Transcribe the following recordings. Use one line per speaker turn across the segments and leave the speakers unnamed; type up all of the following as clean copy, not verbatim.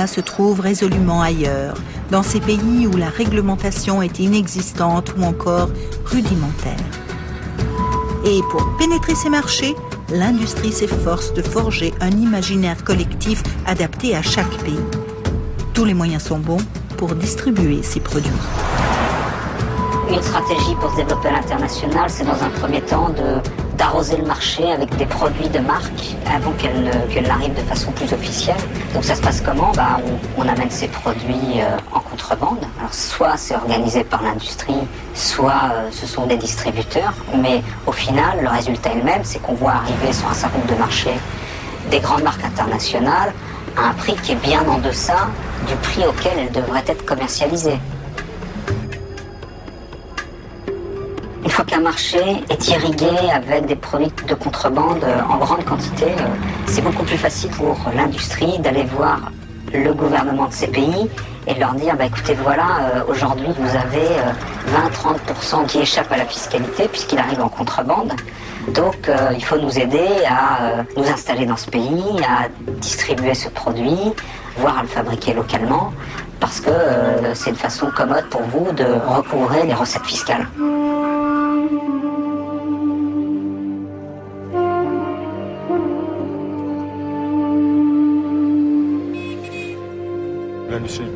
se trouve résolument ailleurs, dans ces pays où la réglementation est inexistante ou encore rudimentaire. Et pour pénétrer ces marchés, l'industrie s'efforce de forger un imaginaire collectif adapté à chaque pays. Tous les moyens sont bons pour distribuer ces produits.
Une stratégie pour se développer à l'international, c'est dans un premier temps d'arroser le marché avec des produits de marque avant qu'elle n'arrive de façon plus officielle. Donc ça se passe comment? On amène ces produits en contrebande. Alors soit c'est organisé par l'industrie, soit ce sont des distributeurs. Mais au final, le résultat est le même, c'est qu'on voit arriver sur un certain nombre de marchés des grandes marques internationales à un prix qui est bien en deçà du prix auquel elles devraient être commercialisées. Une fois qu'un marché est irrigué avec des produits de contrebande en grande quantité, c'est beaucoup plus facile pour l'industrie d'aller voir le gouvernement de ces pays et de leur dire écoutez, voilà, aujourd'hui vous avez 20-30% qui échappent à la fiscalité puisqu'il arrive en contrebande. Donc il faut nous aider à nous installer dans ce pays, à distribuer ce produit, voire à le fabriquer localement, parce que c'est une façon commode pour vous de recouvrer les recettes fiscales.
L'industrie du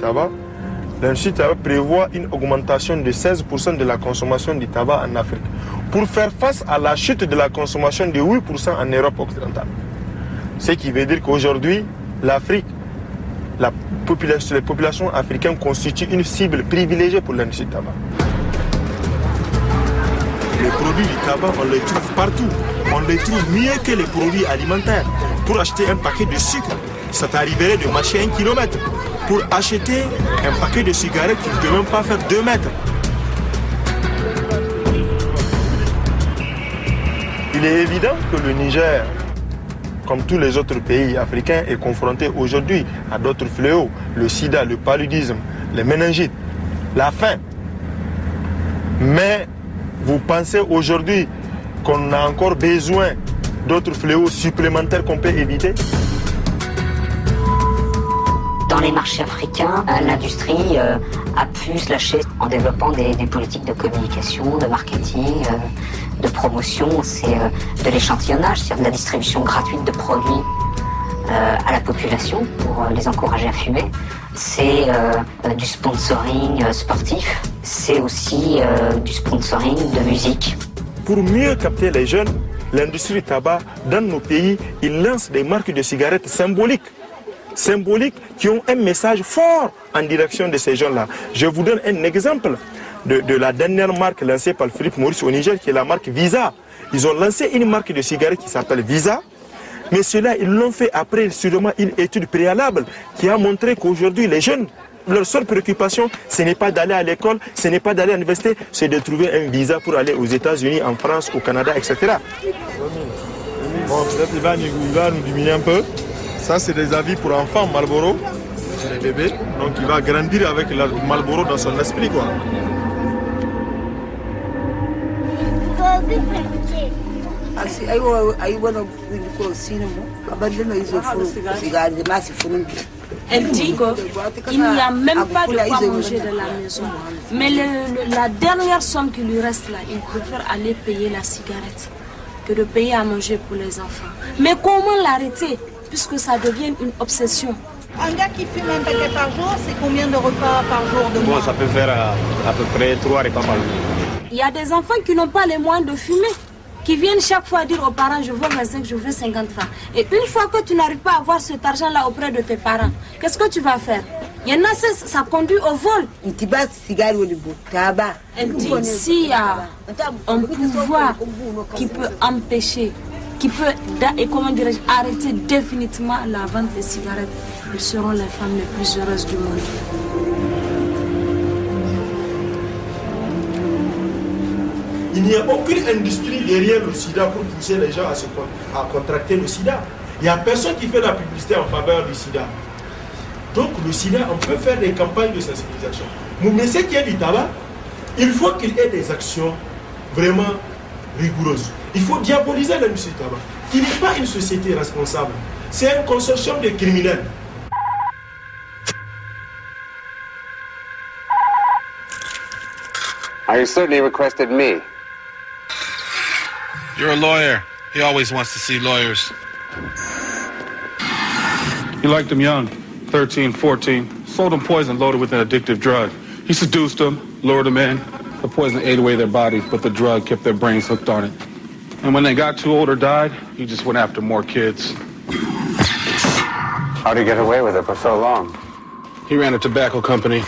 tabac prévoit une augmentation de 16% de la consommation du tabac en Afrique pour faire face à la chute de la consommation de 8% en Europe occidentale. Ce qui veut dire qu'aujourd'hui, l'Afrique, les populations africaines constituent une cible privilégiée pour l'industrie du tabac. Les produits du tabac, on les trouve partout. On les trouve mieux que les produits alimentaires. Pour acheter un paquet de sucre, ça t'arriverait de marcher 1 kilomètre. Pour acheter un paquet de cigarettes, tu ne peux même pas faire 2 mètres. Il est évident que le Niger, comme tous les autres pays africains, est confronté aujourd'hui à d'autres fléaux, le sida, le paludisme, les méningites, la faim. Mais vous pensez aujourd'hui qu'on a encore besoin d'autres fléaux supplémentaires qu'on peut éviter?
Dans les marchés africains, l'industrie a pu se lâcher en développant des politiques de communication, de marketing, de promotion. C'est de l'échantillonnage, c'est-à-dire de la distribution gratuite de produits à la population pour les encourager à fumer. C'est du sponsoring sportif, c'est aussi du sponsoring de musique.
Pour mieux capter les jeunes, l'industrie du tabac dans nos pays, il lance des marques de cigarettes symboliques qui ont un message fort en direction de ces jeunes-là. Je vous donne un exemple de la dernière marque lancée par Philippe Maurice au Niger, qui est la marque Visa. Ils ont lancé une marque de cigarettes qui s'appelle Visa, mais cela, ils l'ont fait après sûrement une étude préalable qui a montré qu'aujourd'hui, les jeunes, leur seule préoccupation, ce n'est pas d'aller à l'école, ce n'est pas d'aller à l'université, c'est de trouver un visa pour aller aux États-Unis, en France, au Canada, etc. Bon, peut-être il va nous diminuer un peu. Ça, c'est des avis pour enfants Marlboro, c'est les bébés. Donc, il va grandir avec le Marlboro dans son esprit, quoi.
Elle dit qu'il n'y a même pas de quoi manger de la maison. Mais la dernière somme qui lui reste là, il préfère aller payer la cigarette que de payer à manger pour les enfants. Mais comment l'arrêter, puisque ça devient une obsession?
Un gars qui fume un paquet par jour, c'est combien de repas par jour de mois?
Ça peut faire à peu près 3 repas par jour.
Il y a des enfants qui n'ont pas les moyens de fumer, qui viennent chaque fois dire aux parents, je veux 25, je veux 50 francs. Et une fois que tu n'arrives pas à avoir cet argent-là auprès de tes parents, qu'est-ce que tu vas faire? Il y en a, ça conduit au vol. Elle dit, s'il y a un pouvoir qui peut empêcher, qui peut arrêter définitivement la vente des cigarettes, elles seront les femmes les plus heureuses du monde.
Il n'y a aucune industrie derrière le sida pour pousser les gens à contracter le sida. Il n'y a personne qui fait la publicité en faveur du sida. Donc le sida, on peut faire des campagnes de sensibilisation. Mais ce qui est du tabac, il faut qu'il y ait des actions vraiment rigoureuses. Il faut diaboliser l'industrie du tabac, qui n'est pas une société responsable. C'est un consortium de criminels.
You certainly requested me.
You're a lawyer. He always wants to see lawyers.
He liked them young, 13, 14. Sold them poison loaded with an addictive drug. He seduced them, lured them in. The poison ate away their bodies, but the drug kept their brains hooked on it. And when they got too old or died, he just went after more kids.
How'd he get away with it for so long?
He ran a tobacco company.